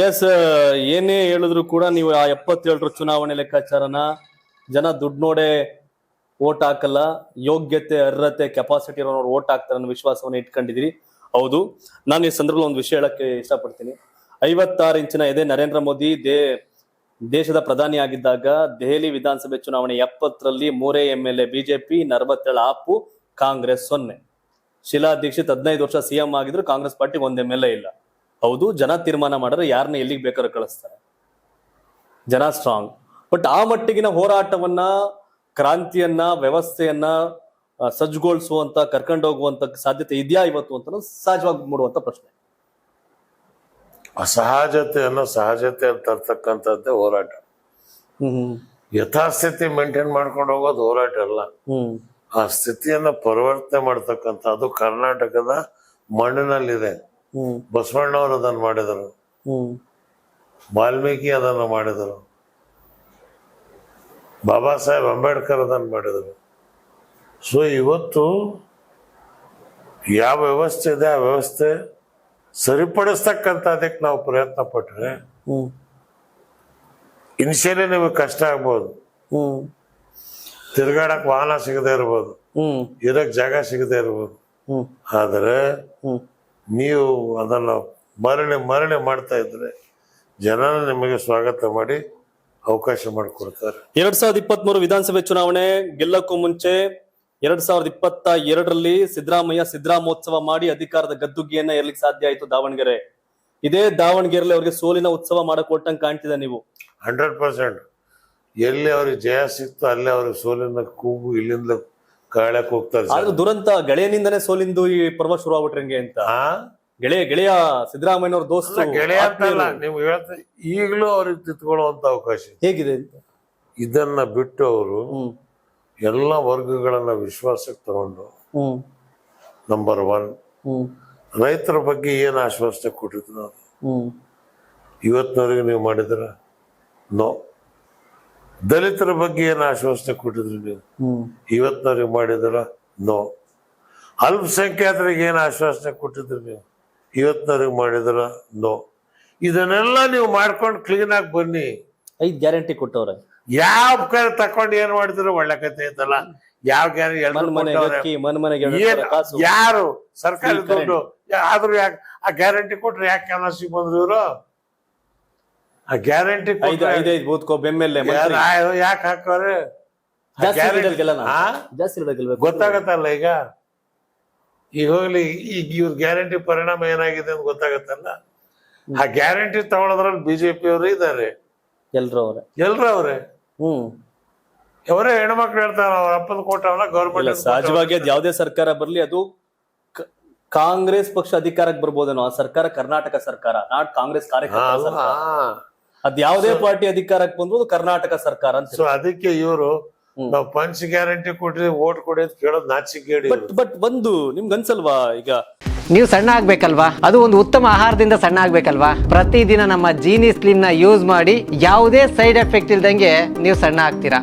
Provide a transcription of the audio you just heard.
S, ಏನೇ ಹೇಳಿದ್ರು ಕೂಡ ನೀವು ಆ 77ರ ಚುನಾವಣೆ ಲೆಕ್ಕಾಚಾರನ ಜನ ದುಡ್ಡು ನೋಡೇ ಓಟ್ ಹಾಕಲ್ಲ, ಯೋಗ್ಯತೆ ಅರ್ಹತೆ ಕೆಪಾಸಿಟಿ ಇರೋರು ಓಟ್ ಹಾಕ್ತಾರೆ ಅನ್ನೋ ವಿಶ್ವಾಸವನ್ನ ಇಟ್ಕೊಂಡಿದ್ದೀರಿ. ಹೌದು, ನಾನು ಈ ಸಂದರ್ಭದಲ್ಲಿ ಒಂದು ವಿಷಯ ಹೇಳಕ್ಕೆ ಇಷ್ಟಪಡ್ತೀನಿ. 56 ಇಂಚಿನ ಎದೆ ನರೇಂದ್ರ ಮೋದಿ ದೇಶದ ಪ್ರಧಾನಿ ಆಗಿದ್ದಾಗ ದೆಹಲಿ ವಿಧಾನಸಭೆ ಚುನಾವಣೆ 70ರಲ್ಲಿ 3 MLA BJP, 47 AAP, Congress 0. Sheila Dikshit 15 ವರ್ಷ ಸಿಎಂ ಆಗಿದ್ರು, ಕಾಂಗ್ರೆಸ್ ಪಾರ್ಟಿ 1 MLA ಇಲ್ಲ. ಹೌದು, ಜನ ತೀರ್ಮಾನ ಮಾಡಿದ್ರೆ ಯಾರನ್ನ ಎಲ್ಲಿಗೆ ಬೇಕಾದ್ರೂ ಕಳಿಸ್ತಾರೆ, ಜನ ಸ್ಟ್ರಾಂಗ್. ಬಟ್ ಆ ಮಟ್ಟಿಗಿನ ಹೋರಾಟವನ್ನ, ಕ್ರಾಂತಿಯನ್ನ, ವ್ಯವಸ್ಥೆಯನ್ನ ಸಜ್ಜುಗೊಳಿಸುವಂತ, ಕರ್ಕೊಂಡೋಗುವಂತ ಸಾಧ್ಯತೆ ಇದೆಯಾ ಇವತ್ತು ಅಂತ ಸಹಜವಾಗಿ ಮೂಡುವಂತ ಪ್ರಶ್ನೆ. ಅಸಹಜತೆಯನ್ನು ಸಹಜತೆ ಅಂತ ತರ್ತಕ್ಕಂಥದ್ದೇ ಹೋರಾಟ. ಯಥಾಸ್ಥಿತಿ ಮೇಂಟೈನ್ ಮಾಡ್ಕೊಂಡು ಹೋಗೋದು ಹೋರಾಟ ಅಲ್ಲ. ಆ ಸ್ಥಿತಿಯನ್ನ ಪರಿವರ್ತನೆ ಮಾಡ್ತಕ್ಕಂಥ, ಅದು ಕರ್ನಾಟಕದ ಮಣ್ಣಿನಲ್ಲಿದೆ. ಬಸವಣ್ಣವರು ಅದನ್ನು ಮಾಡಿದರು, ವಾಲ್ಮೀಕಿ ಅದನ್ನು ಮಾಡಿದರು, ಬಾಬಾ ಸಾಹೇಬ್ ಅಂಬೇಡ್ಕರ್ ಅದನ್ನು ಮಾಡಿದರು. ಸೊ ಇವತ್ತು ಯಾವ ವ್ಯವಸ್ಥೆ ಇದೆ ಆ ವ್ಯವಸ್ಥೆ ಸರಿಪಡಿಸ್ತಕ್ಕಂಥದಕ್ಕೆ ನಾವು ಪ್ರಯತ್ನ ಪಟ್ರೆ ಇನಿಷಿಯಲಿ ನಿಮಗೆ ಕಷ್ಟ ಆಗ್ಬೋದು. ತಿರ್ಗಾಡಕ್ ವಾಹನ ಸಿಗದೆ ಇರ್ಬೋದು, ಇರಕ್ ಜಾಗ ಸಿಗದೆ ಇರ್ಬೋದು. ಆದರೆ ನೀವು ಅದನ್ನ ಮರಳಿ ಮಾಡ್ತಾ ಇದ್ರೆ ಜನ ನಿಮಗೆ ಸ್ವಾಗತ ಮಾಡಿ ಅವಕಾಶ ಮಾಡಿಕೊಡ್ತಾರೆ. 2023 ವಿಧಾನಸಭೆ ಚುನಾವಣೆ ಗೆಲ್ಲಕ್ಕೂ ಮುಂಚೆ 2022ರಲ್ಲಿ ಸಿದ್ದರಾಮೋತ್ಸವ ಮಾಡಿ ಅಧಿಕಾರದ ಗದ್ದುಗೆಯನ್ನ ಏರ್ಲಿಕ್ಕೆ ಸಾಧ್ಯ ಆಯ್ತು ದಾವಣಗೆರೆ. ಇದೇ ದಾವಣಗೆರೆಯಲ್ಲಿ ಅವ್ರಿಗೆ ಸೋಲಿನ ಉತ್ಸವ ಮಾಡಕ್ ಕೊಟ್ಟಂಗೆ ಕಾಣ್ತಿದೆ. ನೀವು 100% ಎಲ್ಲಿ ಅವ್ರಿಗೆ ಜಯ ಸಿಕ್ತು ಅಲ್ಲೇ ಅವ್ರಿಗೆ ಸೋಲಿನ ಕೂಗು ಇಲ್ಲಿಂದ ಕಾಳಕ್ ಹೋಗ್ತಾರೆ. ಆದ್ರೆ ದುರಂತ ಗೆಳೆಯನಿಂದನೇ ಸೋಲಿಂದು ಈ ಪರ್ವ ಶುರು ಆಗ್ಬಿಟ್ರಂಗೆ ಅಂತ. ಗೆಳೆಯ ಸಿದ್ದರಾಮಯ್ಯನವ್ರ ದೋಸ್ತ ಗೆಳೆಯ ಅಂತಲ್ಲ, ನೀವು ಹೇಳ್ತಾ ಈಗಲೂ ಅವ್ರಿಗೆ ತಿತ್ಕೊಳ್ಳುವಂತ ಅವಕಾಶ ಹೇಗಿದೆ ಅಂತ. ಇದನ್ನ ಬಿಟ್ಟು ಅವರು ಎಲ್ಲ ವರ್ಗಗಳನ್ನ ವಿಶ್ವಾಸಕ್ಕೆ ತಗೊಂಡು, ನಂಬರ್ 1 ರೈತರ ಬಗ್ಗೆ ಏನ್ ಆಶ್ವಾಸನೆ ಕೊಟ್ಟಿದ್ರು ನಾವು ಇವತ್ತಿನವರೆಗೆ ನೀವು ಮಾಡಿದ್ರ? ನೋ. ದಲಿತರ ಬಗ್ಗೆ ಏನ್ ಆಶ್ವಾಸನೆ ಕೊಟ್ಟಿದ್ರು ನೀವು ಇವತ್ತಿನವ್ರಿಗೆ ಮಾಡಿದ್ರ? ನೋ. ಅಲ್ಪಸಂಖ್ಯಾತರಿಗೆ ಏನ್ ಆಶ್ವಾಸನೆ ಕೊಟ್ಟಿದ್ರು ನೀವು ಇವತ್ತಿನವ್ರಿಗೆ ಮಾಡಿದ್ರ? ನೋ. ಇದನ್ನೆಲ್ಲ ನೀವು ಮಾಡ್ಕೊಂಡು ಕ್ಲೀನ್ ಆಗಿ ಬನ್ನಿ. 5 ಗ್ಯಾರಂಟಿ ಕೊಟ್ಟವ್ರೆ. ಯಾವ ಕಡೆ ತಕೊಂಡು ಏನ್ ಮಾಡಿದ್ರು ಒಳ್ಳೆ ಕತೆ ಐತಲ್ಲ. ಯಾವ ಯಾರು ಸರ್ಕಾರಿ ದುಡ್ಡು ಆದ್ರೂ ಯಾಕೆ ಆ ಗ್ಯಾರಂಟಿ ಕೊಟ್ರೆ ಯಾಕೆ ಕೆಲಸ ಬಂದ್ರು ಇವರು? ಆ ಗ್ಯಾರಂಟಿ ಯಾಕೆ ಹಾಕೋರೆ? ಗೊತ್ತಾಗತ್ತಲ್ಲ ಈಗ ಹೋಗ್ಲಿ. ಈಗ ಇವ್ರ ಗ್ಯಾರಂಟಿ ಪರಿಣಾಮ ಏನಾಗಿದೆ ಅಂತ ಗೊತ್ತಾಗತ್ತಲ್ಲ. ಆ ಗ್ಯಾರಂಟಿ ತಗೊಳೋದ್ರಲ್ಲಿ ಬಿಜೆಪಿ ಅವರು ಇದ್ದಾರೆ, ಎಲ್ರು ಅವ್ರೆ. ಅವರೇ ಹೆಣ್ಮಕ್ಳು ಹೇಳ್ತಾರ ಅವ್ರ ಅಪ್ಪನ ಕೊಟ್ಟವನ ಗೌರ್ಮೆಂಟ್. ಸಹಜವಾಗಿ ಅದು ಯಾವುದೇ ಸರ್ಕಾರ ಬರ್ಲಿ, ಅದು ಕಾಂಗ್ರೆಸ್ ಪಕ್ಷ ಅಧಿಕಾರಕ್ಕೆ ಬರ್ಬೋದೇನೋ. ಆ ಸರ್ಕಾರ ಕರ್ನಾಟಕ ಸರ್ಕಾರ, ನಾಟ್ ಕಾಂಗ್ರೆಸ್ ಕಾರ್ಯಕರ್ತರ. ಅದ್ ಯಾವುದೇ ಪಾರ್ಟಿ ಅಧಿಕಾರಕ್ಕೆ ಬಂದ್ರು ಕರ್ನಾಟಕ ಸರ್ಕಾರ ಅಂತ. ಸೊ ಅದಕ್ಕೆ ಇವರು ನಾವು ಪಂಚ್ ಗ್ಯಾರಂಟಿ ಕೊಟ್ರಿ ಓಟ್ ಕೊಡಿ ಅಂತ ಕೇಳೋದು ನಾಚಿಕೆಗೇಡಿ. ಬಟ್ ಒಂದು ನಿಮ್ಗೆ ಅನ್ಸಲ್ವಾ, ಈಗ ನೀವು ಸಣ್ಣ ಆಗ್ಬೇಕಲ್ವಾ? ಅದು ಒಂದು ಉತ್ತಮ ಆಹಾರದಿಂದ ಸಣ್ಣ ಆಗ್ಬೇಕಲ್ವಾ? ಪ್ರತಿದಿನ ನಮ್ಮ ಜೀನಿ ಸ್ಲಿಮ್ ನ ಯೂಸ್ ಮಾಡಿ ಯಾವುದೇ ಸೈಡ್ ಎಫೆಕ್ಟ್ ಇಲ್ದಂಗೆ ನೀವು ಸಣ್ಣ ಆಗ್ತೀರಾ.